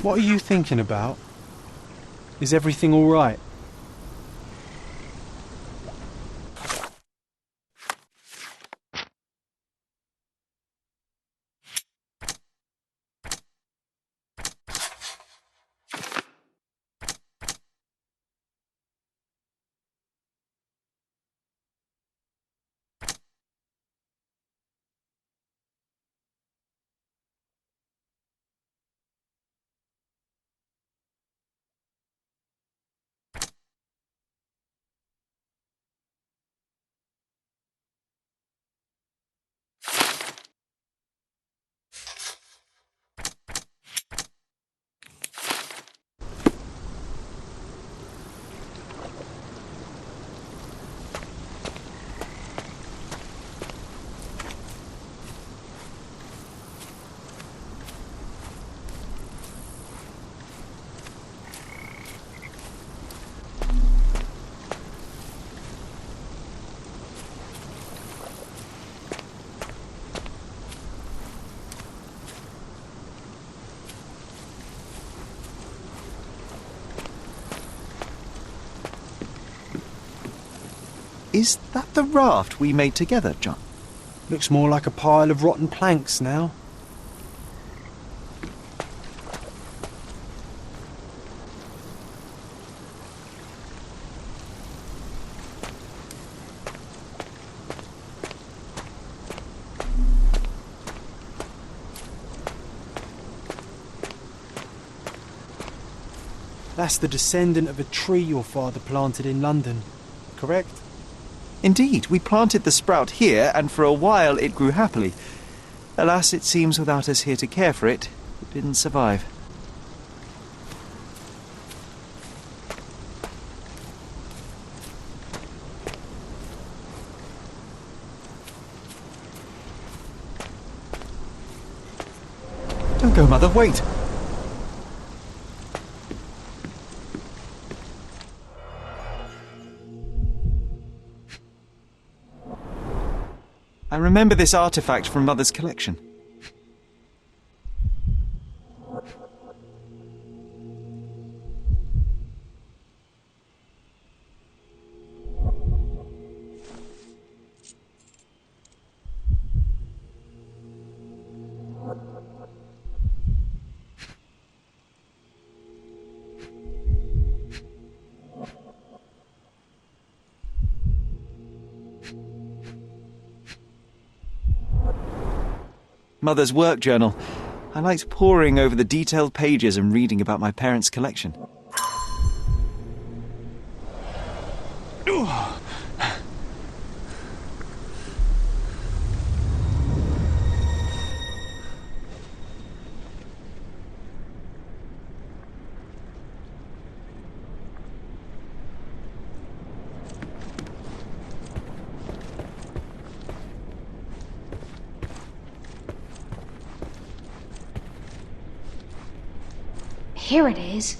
What are you thinking about? Is everything all right? Is that the raft we made together, John? Looks more like a pile of rotten planks now. That's the descendant of a tree your father planted in London, correct? Indeed, we planted the sprout here, and for a while it grew happily. Alas, it seems without us here to care for it, it didn't survive. Don't go, Mother, wait! I remember this artifact from Mother's collection. Mother's work journal. I liked poring over the detailed pages and reading about my parents' collection. Here it is.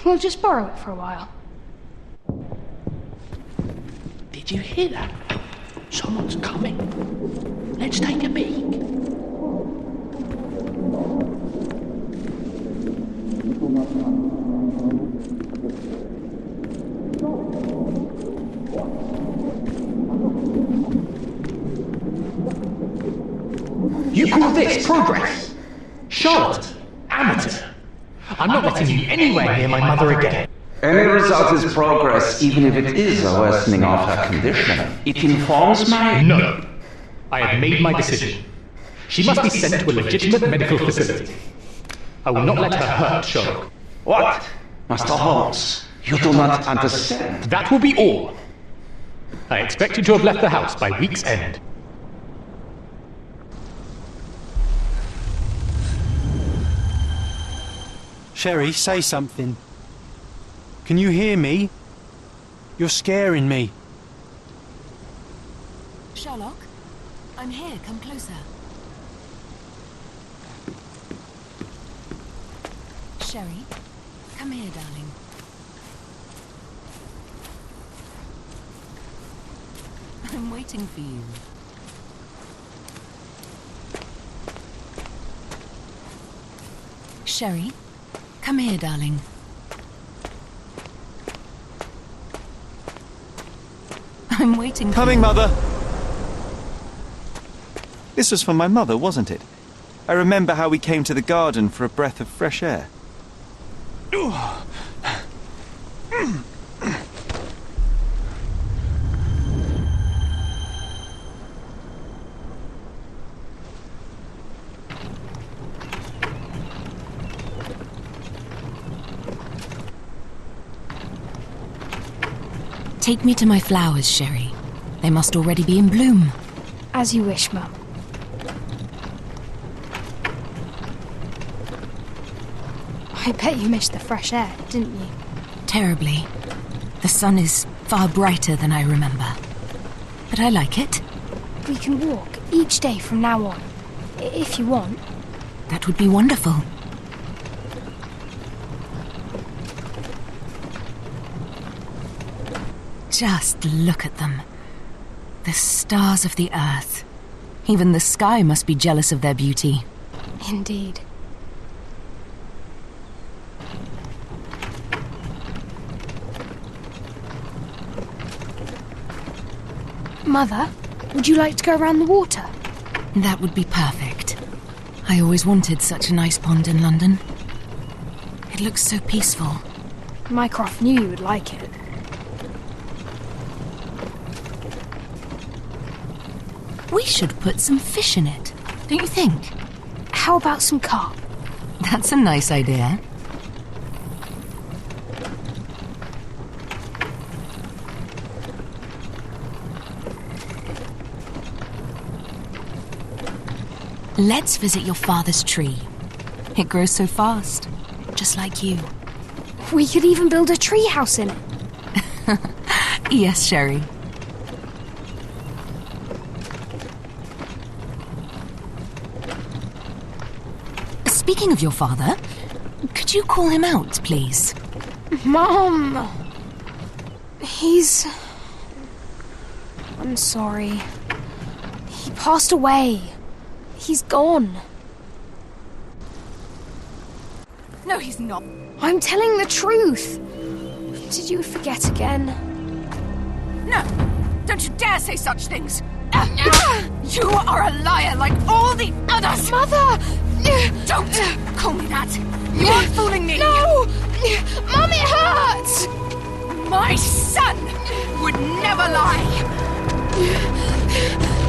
We'll just borrow it for a while. Did you hear that? Someone's coming. Let's take a peek. You call this progress? Charlotte, amateur. I'm not letting you anywhere near my mother again. Any result is progress, even if it is a worsening of her condition. It informs my... No. I have made my decision. She must be sent to a legitimate medical facility. I will not let her hurt Sherlock. What? Master Holmes, you do not understand. That will be all. I expect you to have left the house by week's end. Sherry, say something. Can you hear me? You're scaring me. Sherlock, I'm here. Come closer. Sherry, come here, darling. I'm waiting for you. Sherry, Come here, darling. I'm waiting. Coming, Mother! This was for my mother, wasn't it? I remember how we came to the garden for a breath of fresh air. Take me to my flowers, Sherry. They must already be in bloom. As you wish, Mum. I bet you missed the fresh air, didn't you? Terribly. The sun is far brighter than I remember. But I like it. We can walk each day from now on, if you want. That would be wonderful. Just look at them. The stars of the earth. Even the sky must be jealous of their beauty. Indeed. Mother, would you like to go around the water? That would be perfect. I always wanted such a nice pond in London. It looks so peaceful. Mycroft knew you would like it. We should put some fish in it, don't you think? How about some carp? That's a nice idea. Let's visit your father's tree. It grows so fast, just like you. We could even build a tree house in it. Yes, Sherry. Speaking of your father, could you call him out, please? Mom! I'm sorry. He passed away. He's gone. No, he's not. I'm telling the truth. Did you forget again? No! Don't you dare say such things! You are a liar like all the others! Mother! Don't call me that! You aren't fooling me! No! Mum, it hurts! My son would never lie!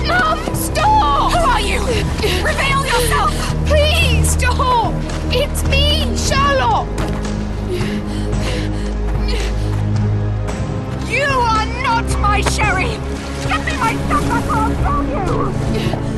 Mum, stop! Who are you? Reveal yourself! Please, stop! It's me, Sherlock! You are not my Sherry! Get me my stuff before I'll kill you!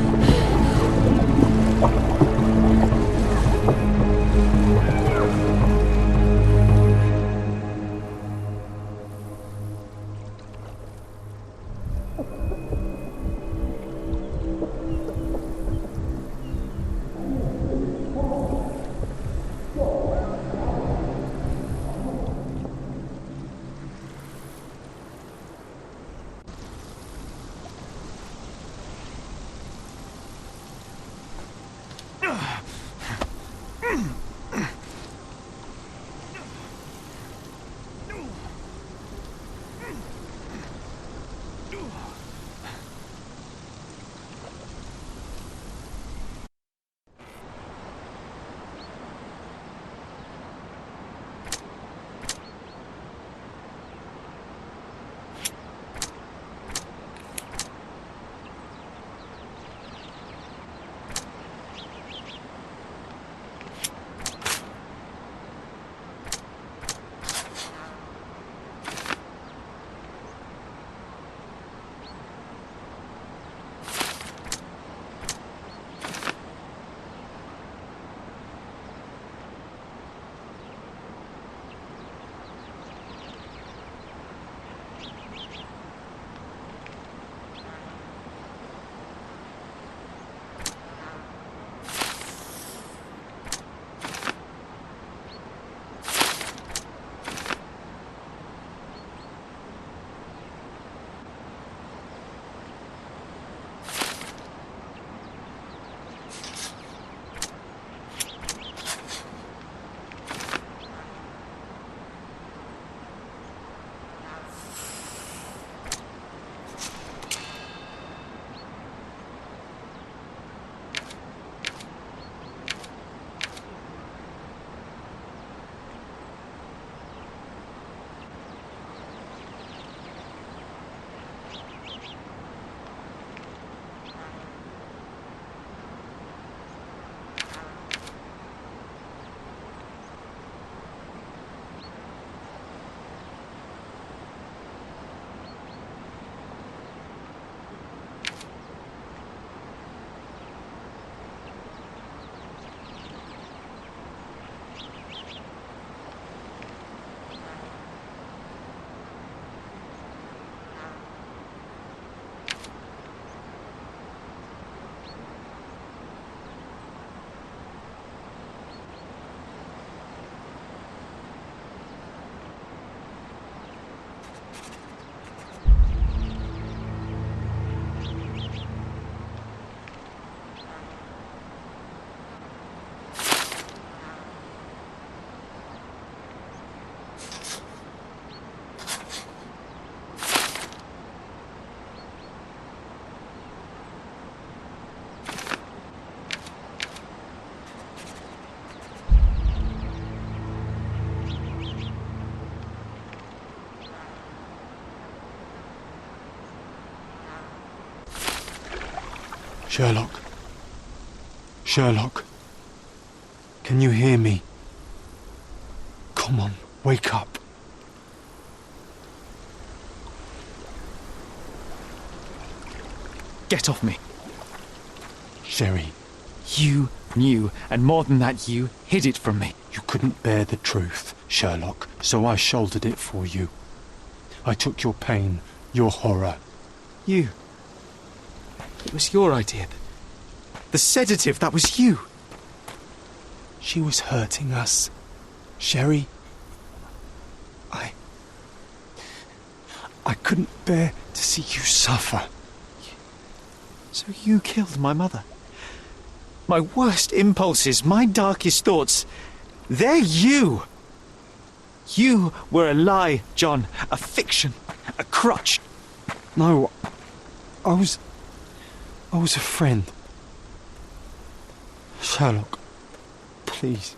Sherlock. Sherlock. Can you hear me? Come on, wake up. Get off me. Sherry, You knew, and more than that, you hid it from me. you couldn't bear the truth, Sherlock, so I shouldered it for you. I took your pain, your horror. You. It was your idea. The sedative, that was you. She was hurting us. Sherry, I couldn't bear to see you suffer. So you killed my mother. My worst impulses, my darkest thoughts, they're you. You were a lie, John, a fiction, a crutch. No, I was a friend. Sherlock, please.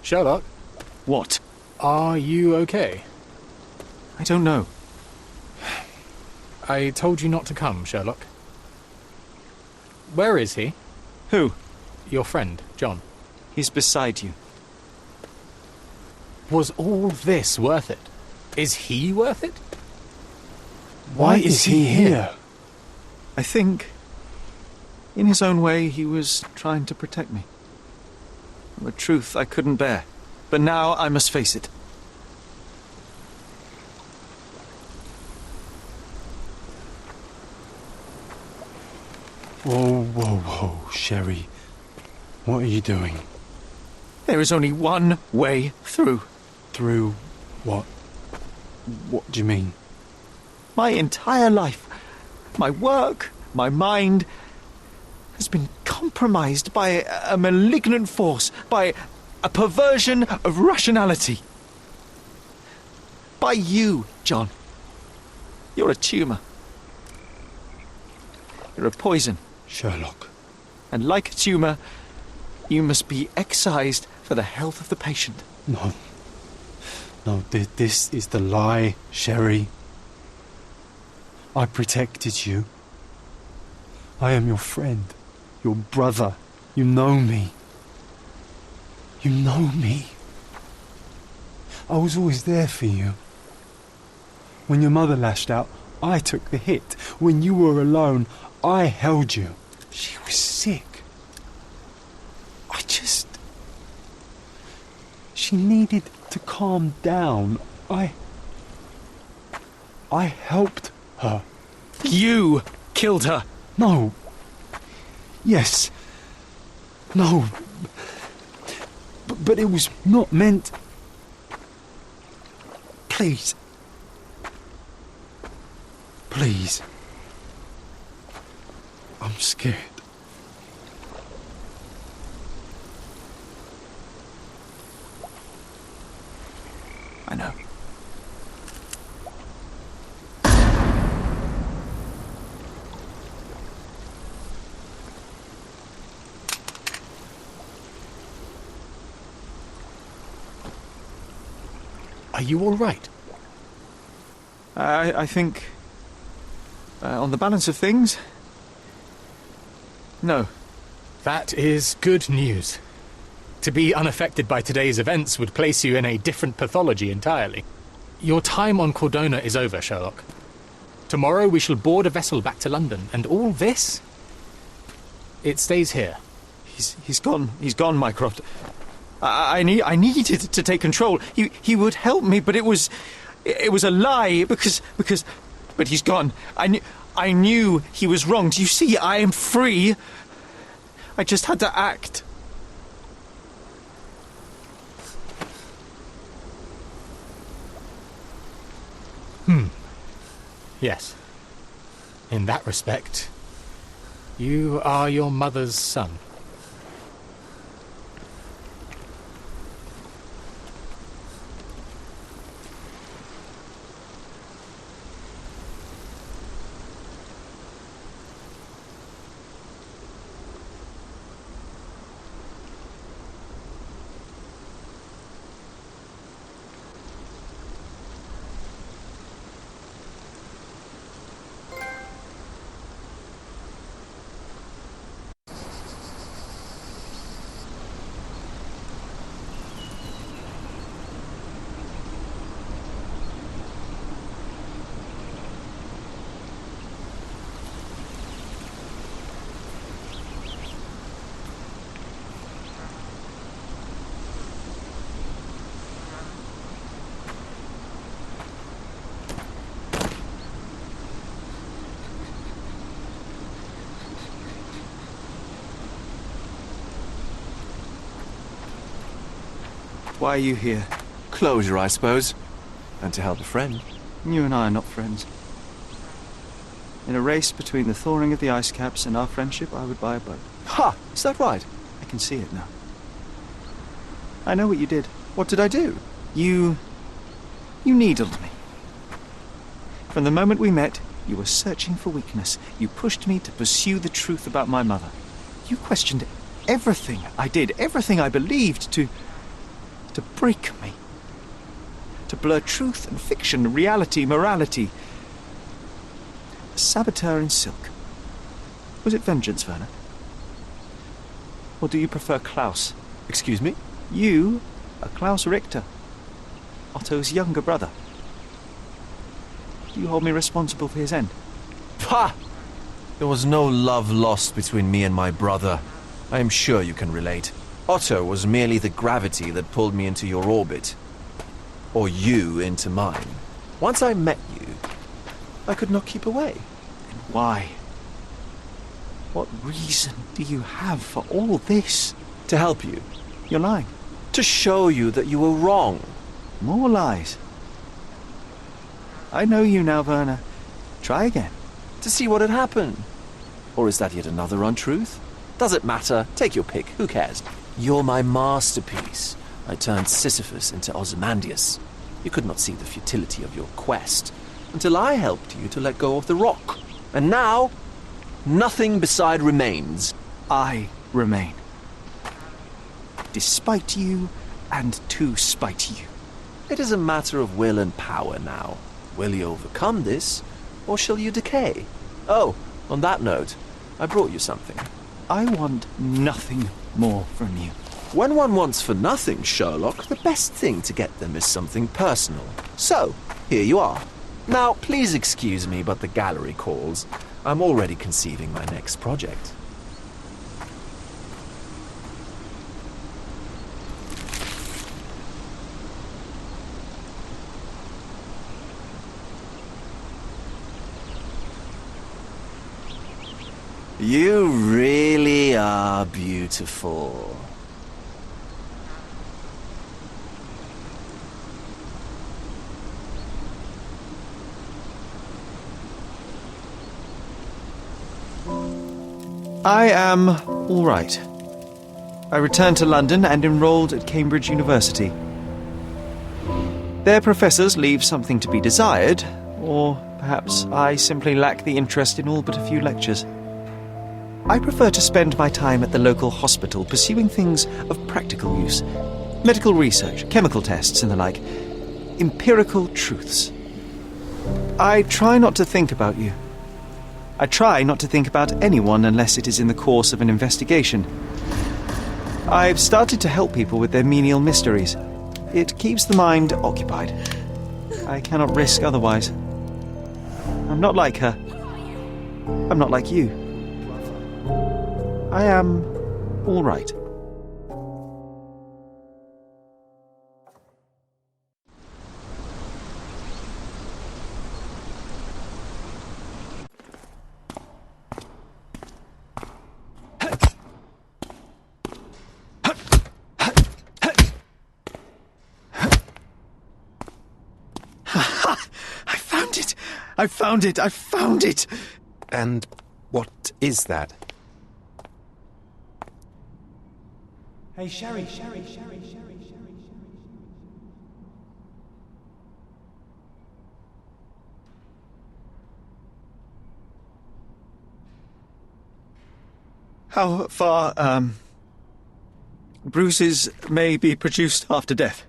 Sherlock, What? are you okay? I don't know. I told you not to come, Sherlock. Where is he? Who? Your friend, John. He's beside you. Was all this worth it? Is he worth it? Why is he here? I think, in his own way, he was trying to protect me. A truth I couldn't bear. But now I must face it. Whoa, whoa, whoa, Sherry. What are you doing? There is only one way through. Through what? What do you mean? My entire life, my work, my mind, has been compromised by a malignant force, by a perversion of rationality. By you, John. You're a tumour. You're a poison. Sherlock. And like a tumour, you must be excised for the health of the patient. No. No, this is the lie, Sherry. I protected you. I am your friend, your brother. You know me. You know me. I was always there for you. When your mother lashed out, I took the hit. When you were alone, I held you. She was sick. She needed to calm down. I helped her. You killed her. No. Yes. No. But it was not meant. Please. Please. I'm scared. I know. Are you all right? I think, on the balance of things, no. That is good news. To be unaffected by today's events would place you in a different pathology entirely. Your time on Cordona is over, Sherlock. Tomorrow we shall board a vessel back to London, and all this? It stays here. He's gone. He's gone, Mycroft. I needed to take control. He would help me, but it was a lie but he's gone. I knew he was wrong. Do you see? I am free. I just had to act. Yes. In that respect, you are your mother's son. Why are you here? Closure, I suppose. And to help a friend. You and I are not friends. In a race between the thawing of the ice caps and our friendship, I would buy a boat. Ha! Is that right? I can see it now. I know what you did. What did I do? You needled me. From the moment we met, you were searching for weakness. You pushed me to pursue the truth about my mother. You questioned everything I did, everything I believed, to break me. To blur truth and fiction, reality, morality. A saboteur in silk. Was it vengeance, Werner? Or do you prefer Klaus? Excuse me? You are Klaus Richter, Otto's younger brother. Do you hold me responsible for his end? Ha! There was no love lost between me and my brother. I am sure you can relate. Otto was merely the gravity that pulled me into your orbit. Or you into mine. Once I met you, I could not keep away. And why? What reason do you have for all this? To help you. You're lying. To show you that you were wrong. More lies. I know you now, Werner. Try again. To see what had happened. Or is that yet another untruth? Does it matter? Take your pick. Who cares? You're my masterpiece. I turned Sisyphus into Ozymandias. You could not see the futility of your quest until I helped you to let go of the rock. And now, nothing beside remains. I remain. Despite you and to spite you. It is a matter of will and power now. Will you overcome this, or shall you decay? Oh, on that note, I brought you something. I want nothing more from you. When one wants for nothing, Sherlock, the best thing to get them is something personal. So, here you are. Now, please excuse me, but the gallery calls. I'm already conceiving my next project. You really are beautiful. I am all right. I returned to London and enrolled at Cambridge University. Their professors leave something to be desired, or perhaps I simply lack the interest in all but a few lectures. I prefer to spend my time at the local hospital pursuing things of practical use. Medical research, chemical tests and the like. Empirical truths. I try not to think about you. I try not to think about anyone unless it is in the course of an investigation. I've started to help people with their menial mysteries. It keeps the mind occupied. I cannot risk otherwise. I'm not like her. I'm not like you. I am all right. I found it! And what is that? Hey, Sherry. How far, bruises may be produced after death.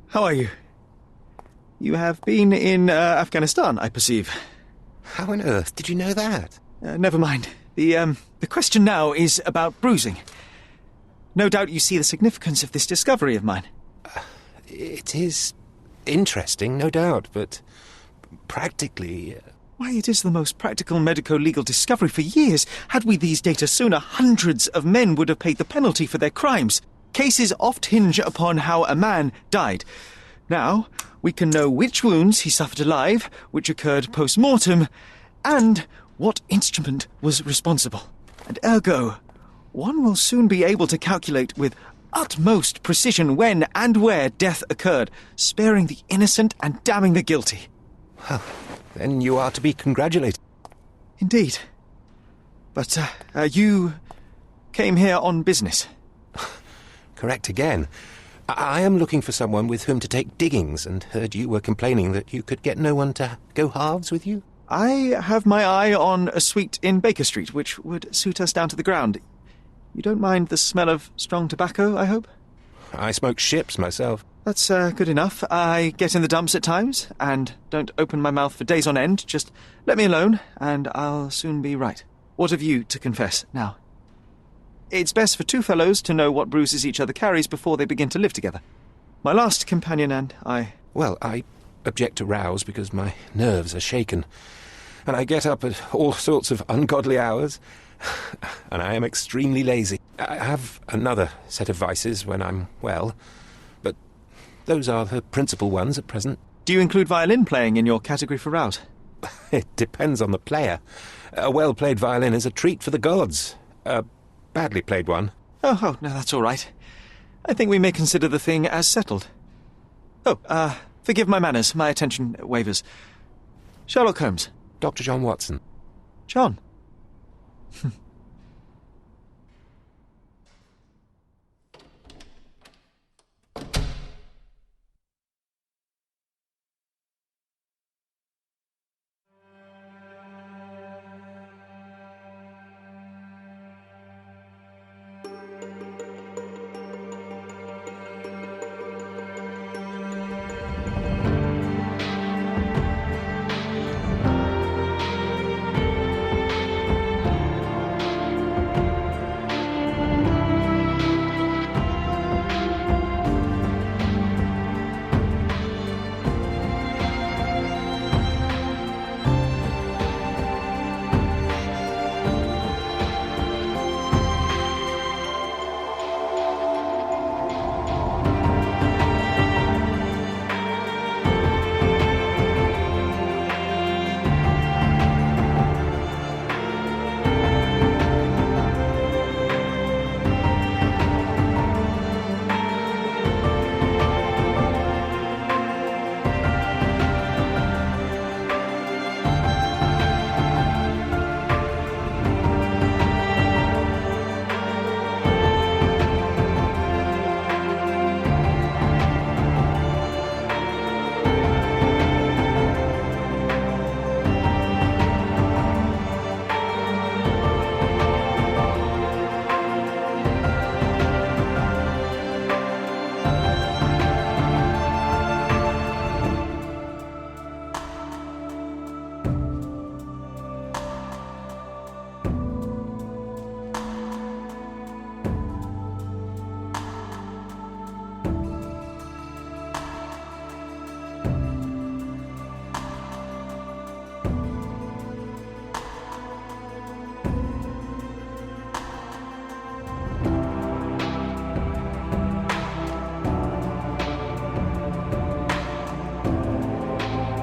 How are you? You have been in Afghanistan, I perceive. How on earth did you know that? Never mind. The question now is about bruising. No doubt you see the significance of this discovery of mine. It is interesting, no doubt, but practically... Why, it is the most practical medico-legal discovery for years. Had we these data sooner, hundreds of men would have paid the penalty for their crimes. Cases oft hinge upon how a man died. Now, we can know which wounds he suffered alive, which occurred post-mortem, and what instrument was responsible. And ergo, one will soon be able to calculate with utmost precision when and where death occurred, sparing the innocent and damning the guilty. Well, then you are to be congratulated. Indeed. But, you came here on business. Correct again. I am looking for someone with whom to take diggings, and heard you were complaining that you could get no one to go halves with you. I have my eye on a suite in Baker Street, which would suit us down to the ground. You don't mind the smell of strong tobacco, I hope? I smoke ships myself. That's good enough. I get in the dumps at times, and don't open my mouth for days on end. Just let me alone, and I'll soon be right. What have you to confess now? It's best for two fellows to know what bruises each other carries before they begin to live together. My last companion and I... Well, I object to rows because my nerves are shaken, and I get up at all sorts of ungodly hours, and I am extremely lazy. I have another set of vices when I'm well, but those are the principal ones at present. Do you include violin playing in your category for rouse? It depends on the player. A well-played violin is a treat for the gods. A badly played one. Oh, no, that's all right. I think we may consider the thing as settled. Oh, forgive my manners. My attention wavers. Sherlock Holmes. Dr. John Watson. John.